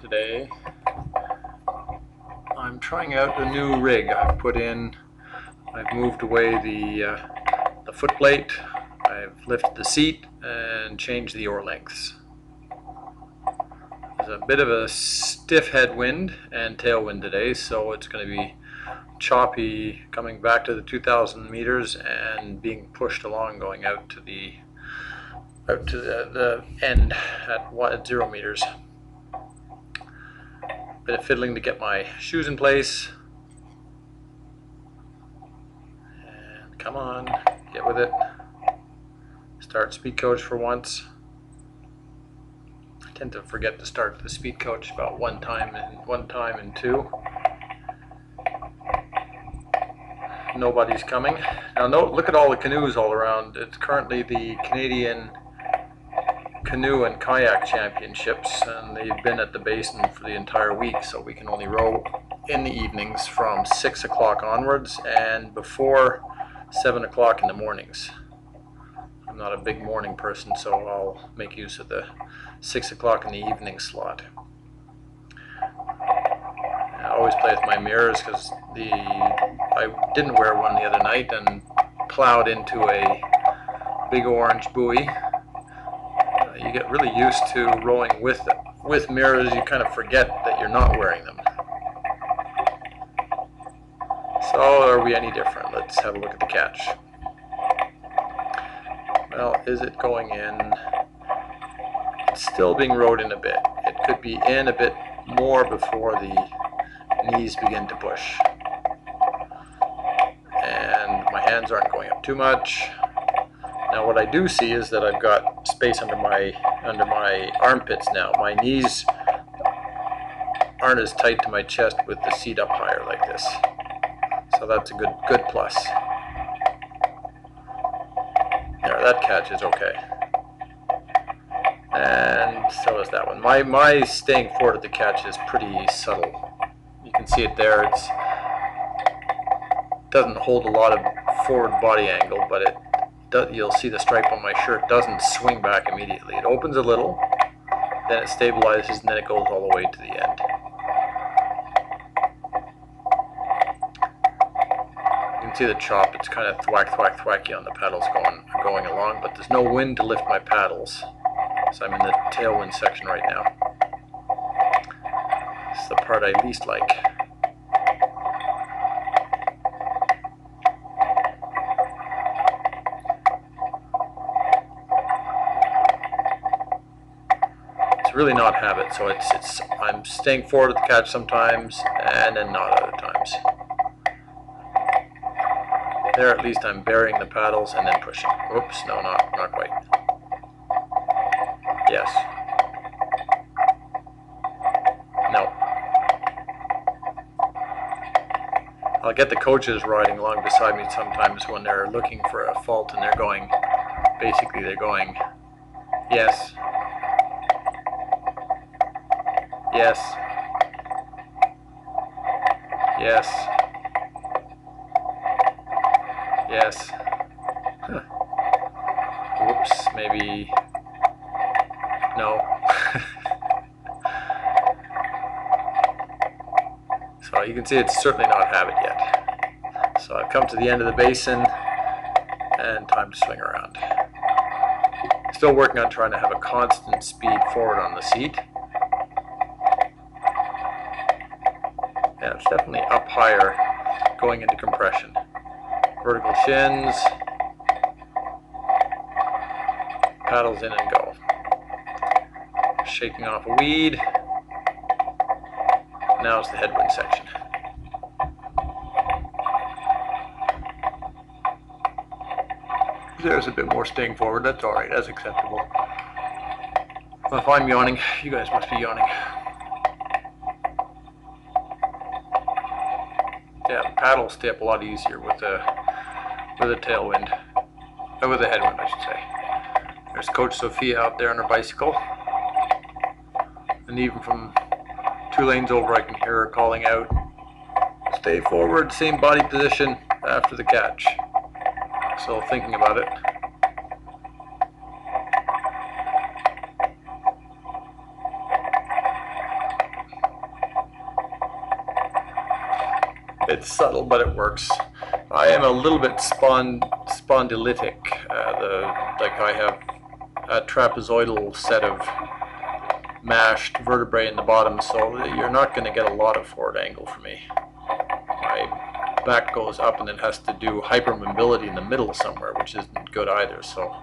Today I'm trying out a new rig I've put in. I've moved away the foot plate, I've lifted the seat and changed the oar lengths. There's a bit of a stiff headwind and tailwind today, so it's going to be choppy coming back to the 2,000 meters and being pushed along going out to the end at 0 meters. Bit of fiddling to get my shoes in place. And come on, get with it. Start speed coach for once. I tend to forget to start the speed coach about one time and two. Nobody's coming. Now look at all the canoes all around. It's currently the Canadian Canoe and Kayak Championships, and they've been at the basin for the entire week, so we can only row in the evenings from 6 o'clock onwards and before 7 o'clock in the mornings. I'm not a big morning person, so I'll make use of the 6 o'clock in the evening slot. I always play with my mirrors because I didn't wear one the other night and plowed into a big orange buoy. You get really used to rowing with mirrors. You kind of forget that you're not wearing them. So are we any different? Let's have a look at the catch. Well, is it going in? It's still being rowed in a bit. It could be in a bit more before the knees begin to push. And my hands aren't going up too much. Now what I do see is that I've got space under my armpits now. My knees aren't as tight to my chest with the seat up higher like this. So that's a good plus. There, that catch is okay. And so is that one. My staying forward at the catch is pretty subtle. You can see it there. It doesn't hold a lot of forward body angle, but you'll see the stripe on my shirt doesn't swing back immediately. It opens a little, then it stabilizes, and then it goes all the way to the end. You can see the chop. It's kind of thwacky on the paddles going along, but there's no wind to lift my paddles, so I'm in the tailwind section right now. It's the part I least like. Really not habit, so I'm staying forward at the catch sometimes and then not other times. There at least I'm burying the paddles and then pushing. Oops, no, not quite. Yes. No. I'll get the coaches riding along beside me sometimes when they're looking for a fault and they're going, yes. Yes. Yes. Yes. Huh. Whoops, maybe. No. So you can see it's certainly not habit yet. So I've come to the end of the basin and time to swing around. Still working on trying to have a constant speed forward on the seat. Yeah, it's definitely up higher going into compression. Vertical shins, paddles in and go. Shaking off a weed. Now it's the headwind section. There's a bit more staying forward. That's alright, that's acceptable. Well, if I'm yawning, you guys must be yawning. Yeah, the paddles stay up a lot easier with a tailwind, with a headwind, I should say. There's Coach Sophia out there on her bicycle, and even from 2 lanes over, I can hear her calling out, "Stay forward, same body position after the catch." So thinking about it. It's subtle, but it works. I am a little bit spondylitic. Like I have a trapezoidal set of mashed vertebrae in the bottom, so you're not going to get a lot of forward angle from me. My back goes up and then has to do hypermobility in the middle somewhere, which isn't good either. So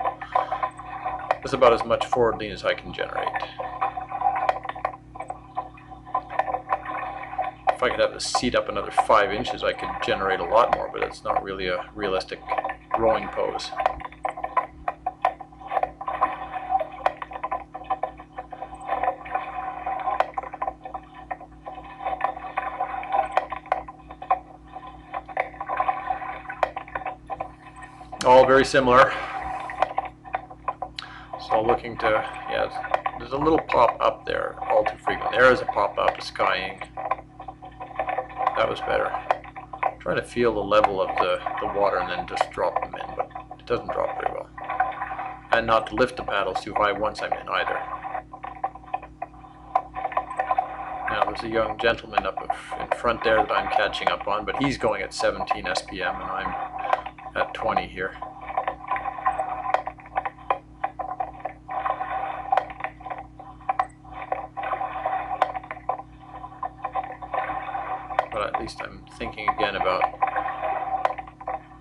that's about as much forward lean as I can generate. If I could have the seat up another 5 inches, I could generate a lot more, but it's not really a realistic rowing pose. All very similar. So looking to, yeah, there's a little pop up there, all too frequent. There is a pop up, a skying. That was better. I'm trying to feel the level of the water and then just drop them in, but it doesn't drop very well. And not to lift the paddles too high once I'm in either. Now there's a young gentleman up in front there that I'm catching up on, but he's going at 17 SPM and I'm at 20 here. But at least I'm thinking again about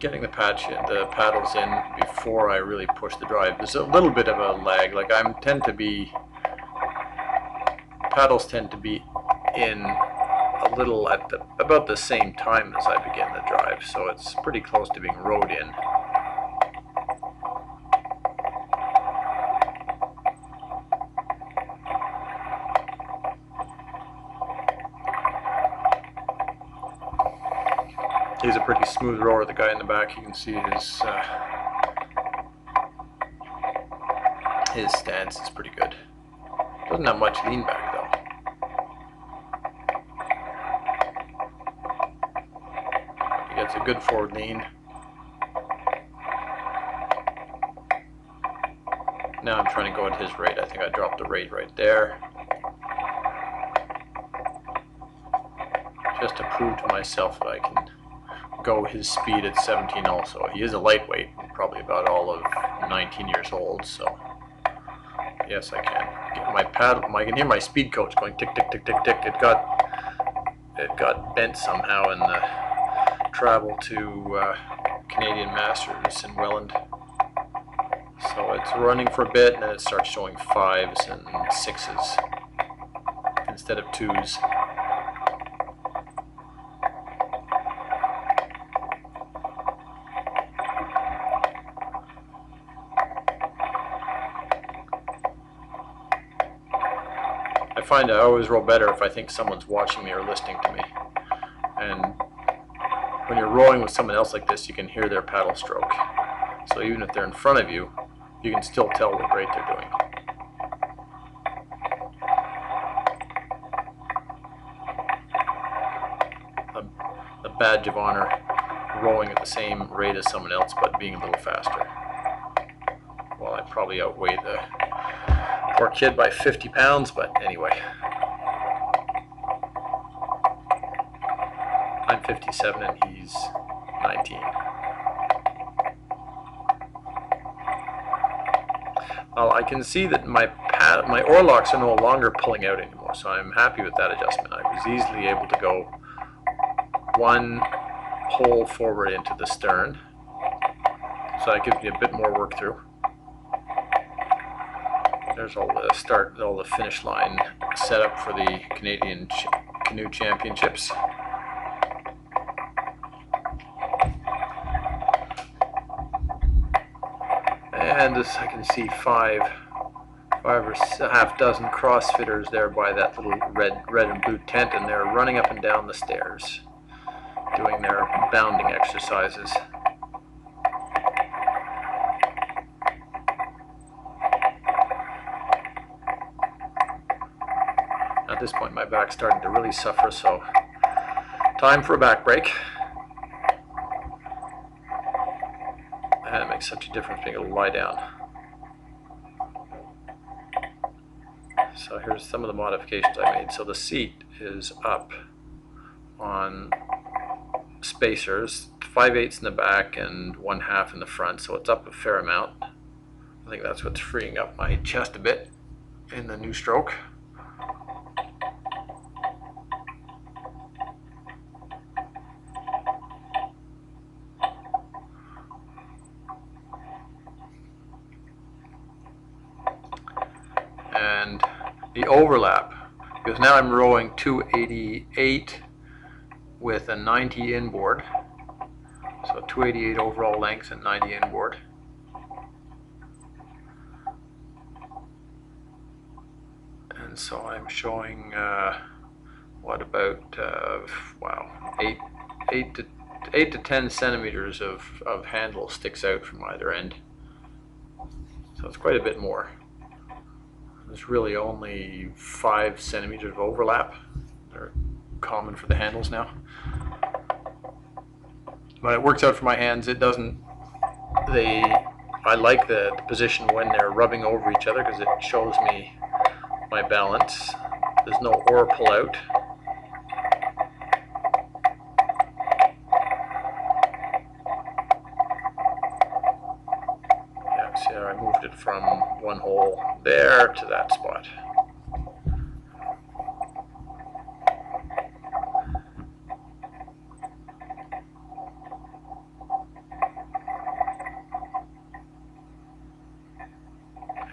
getting the paddles in before I really push the drive. There's a little bit of a lag. Like paddles tend to be in a little at about the same time as I begin the drive, so it's pretty close to being rowed in. He's a pretty smooth rower, the guy in the back. You can see his stance is pretty good. Doesn't have much lean back though. He gets a good forward lean. Now I'm trying to go at his rate. I think I dropped the rate right there. Just to prove to myself that I can go his speed at 17 also. He is a lightweight, probably about all of 19 years old, so yes, I can. Get my paddle, I can hear my speed coach going tick, tick, tick, tick, tick. It got bent somehow in the travel to Canadian Masters in Welland. So it's running for a bit and then it starts showing 5s and 6s instead of 2s. I find I always row better if I think someone's watching me or listening to me. And when you're rowing with someone else like this, you can hear their paddle stroke. So even if they're in front of you, you can still tell what rate they're doing. A badge of honor, rowing at the same rate as someone else, but being a little faster. Well, I probably outweigh the poor kid by 50 pounds, but anyway. I'm 57 and he's 19. Well, I can see that my oar locks are no longer pulling out anymore, so I'm happy with that adjustment. I was easily able to go one hole forward into the stern, so that gives me a bit more work through. There's all the finish line set up for the Canadian Canoe Championships. And this, I can see five or a half dozen CrossFitters there by that little red and blue tent, and they're running up and down the stairs, doing their bounding exercises. At this point, my back's starting to really suffer, so time for a back break. And it makes such a difference being able to lie down. So here's some of the modifications I made. So the seat is up on spacers, 5/8 in the back and 1/2 in the front, so it's up a fair amount. I think that's what's freeing up my chest a bit in the new stroke. And the overlap, because now I'm rowing 288 with a 90 inboard, so 288 overall length and 90 inboard. And so I'm showing what about wow, 8 to 10 centimeters of handle sticks out from either end, so it's quite a bit more. There's really only 5 centimeters of overlap. They're common for the handles now. But it works out for my hands. It doesn't, I like the position when they're rubbing over each other because it shows me my balance. There's no oar pull out. Yeah, see how I moved it from one hole there to that spot.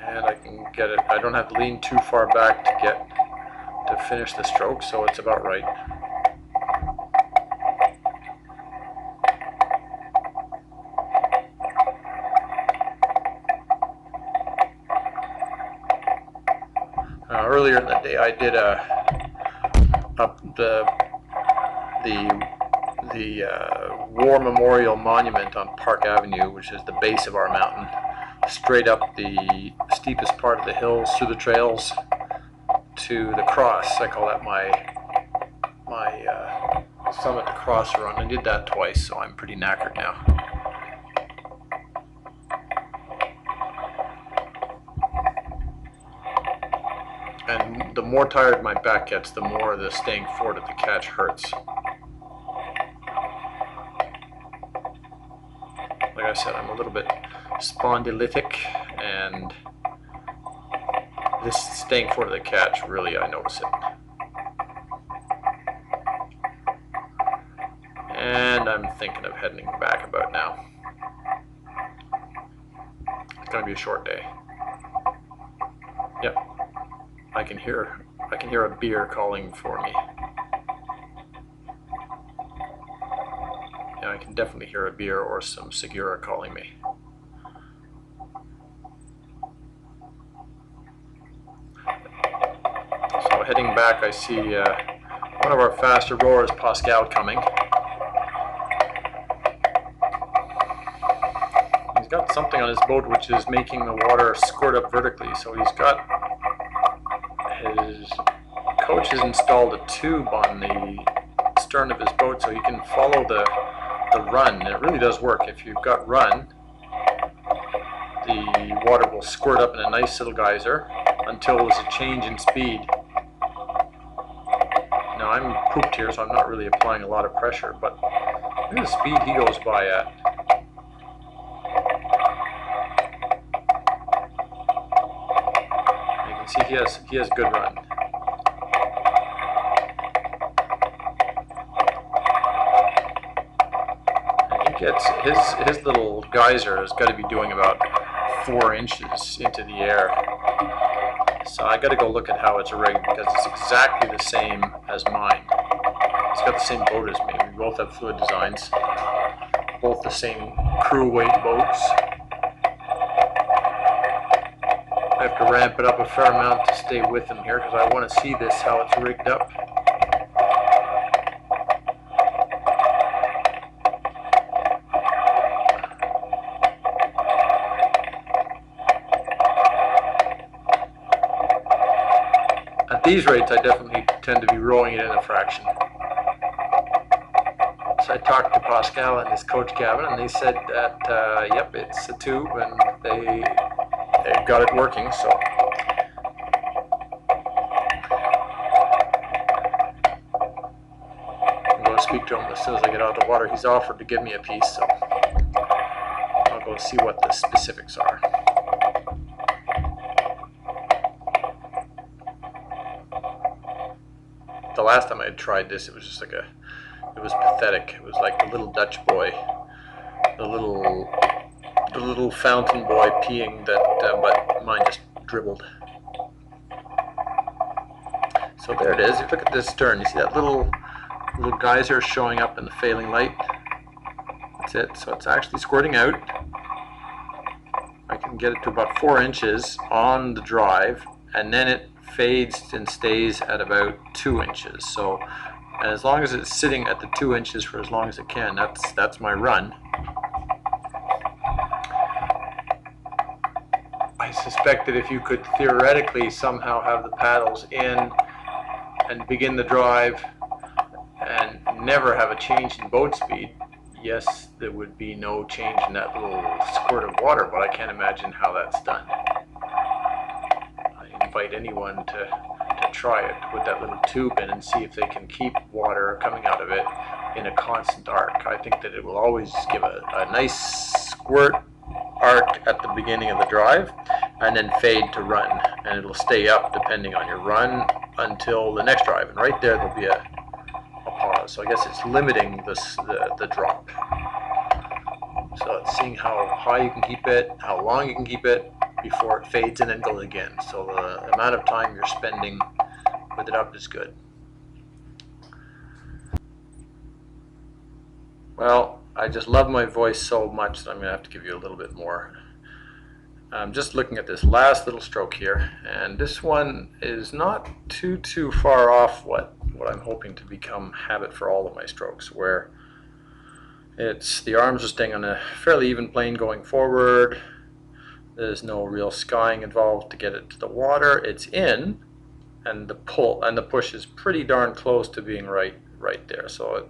And I can get it, I don't have to lean too far back to finish the stroke, so it's about right. Earlier in the day I did the War Memorial Monument on Park Avenue, which is the base of our mountain, straight up the steepest part of the hills through the trails to the cross. I call that my summit to cross run. I did that twice, so I'm pretty knackered now. And the more tired my back gets, the more the staying forward at the catch hurts. Like I said, I'm a little bit spondylitic, and this staying forward of the catch, really, I notice it. And I'm thinking of heading back about now. It's going to be a short day. Yep. I can hear a beer calling for me. Yeah, I can definitely hear a beer or some Segura calling me. So heading back, I see one of our faster rowers, Pascal, coming. He's got something on his boat which is making the water squirt up vertically, so he's got, his coach has installed a tube on the stern of his boat so he can follow the run. And it really does work. If you've got run, the water will squirt up in a nice little geyser until there's a change in speed. Now I'm pooped here, so I'm not really applying a lot of pressure, but look at the speed he goes by at. You can see he has good run. Gets his little geyser has got to be doing about 4 inches into the air. So I got to go look at how it's rigged because it's exactly the same as mine. It's got the same boat as me. We both have fluid designs, both the same crew weight boats. I have to ramp it up a fair amount to stay with him here because I want to see this, how it's rigged up. At these rates, I definitely tend to be rowing it in a fraction. So I talked to Pascal and his coach Gavin, and they said that, yep, it's a tube, and they got it working, so. I'm going to speak to him as soon as I get out of the water. He's offered to give me a piece, so I'll go see what the specifics are. The last time I had tried this, it was just like it was pathetic. It was like the little Dutch boy, the little fountain boy peeing that, but mine just dribbled. So there it is. You look at this stern. You see that little geyser showing up in the failing light? That's it. So it's actually squirting out. I can get it to about 4 inches on the drive, and then it fades and stays at about 2 inches. So as long as it's sitting at the 2 inches for as long as it can, that's my run. I suspect that if you could theoretically somehow have the paddles in and begin the drive and never have a change in boat speed, yes, there would be no change in that little squirt of water, but I can't imagine how that's done. I invite anyone to try it, to put that little tube in and see if they can keep water coming out of it in a constant arc. I think that it will always give a nice squirt arc at the beginning of the drive and then fade to run, and it'll stay up depending on your run until the next drive, and right there there'll be a pause. So I guess it's limiting the drop. So it's seeing how high you can keep it, how long you can keep it before it fades and then goes again. So the amount of time you're spending with it up is good. Well, I just love my voice so much that I'm going to have to give you a little bit more. I'm just looking at this last little stroke here, and this one is not too far off what I'm hoping to become habit for all of my strokes, where the arms are staying on a fairly even plane going forward. There's no real skying involved to get it to the water. It's in, and the pull and the push is pretty darn close to being right there. So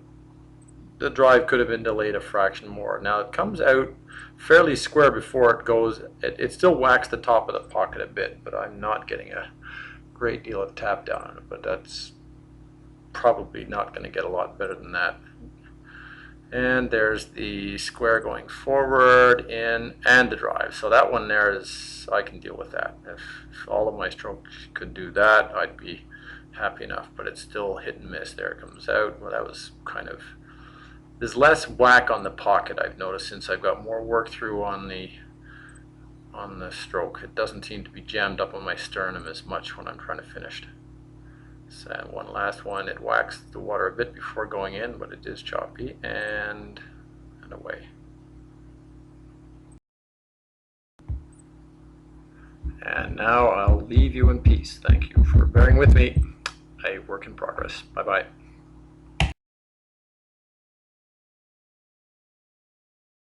the drive could have been delayed a fraction more. Now it comes out fairly square before it goes. It still whacks the top of the pocket a bit, but I'm not getting a great deal of tap down on it. But that's probably not going to get a lot better than that. And there's the square going forward, in, and the drive. So that one there is, I can deal with that. If all of my strokes could do that, I'd be happy enough. But it's still hit and miss. There it comes out. Well, that was kind of... There's less whack on the pocket, I've noticed, since I've got more work through on the stroke. It doesn't seem to be jammed up on my sternum as much when I'm trying to finish. So one last one. It whacks the water a bit before going in, but it is choppy, and away. And now I'll leave you in peace. Thank you for bearing with me. A work in progress. Bye-bye.